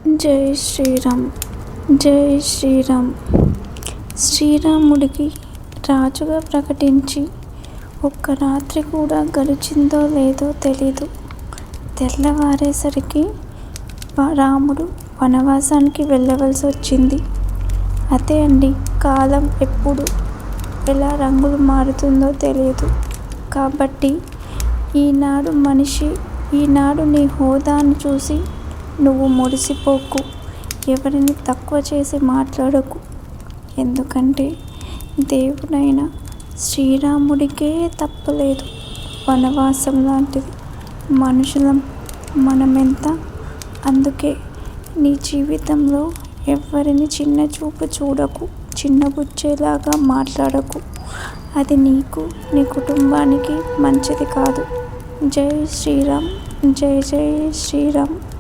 జై శ్రీరామ్. జై శ్రీరామ్. శ్రీరాముడికి రాజుగా ప్రకటించి ఒక్క రాత్రి కూడా గడిచిందో లేదో తెలీదు. తెల్లవారేసరికి రాముడు వనవాసానికి వెళ్ళవలసి వచ్చింది. అదే అండి, కాలం ఎప్పుడు ఎలా రంగులు మారుతుందో తెలియదు. కాబట్టి ఈనాడు నీ హోదాను చూసి నువ్వు మురిసిపోకు, ఎవరిని తక్కువ చేసి మాట్లాడకు. ఎందుకంటే దేవుడైన శ్రీరాముడికే తప్పలేదు. వనవాసం లాంటిది. మనుషులం మనమెంత. అందుకే నీ జీవితంలో ఎవరిని చిన్న చూపు చూడకు, చిన్నబుచ్చేలాగా మాట్లాడకు. అది నీకు, నీ కుటుంబానికి మంచిది కాదు. జై శ్రీరామ్. జై జై శ్రీరామ్.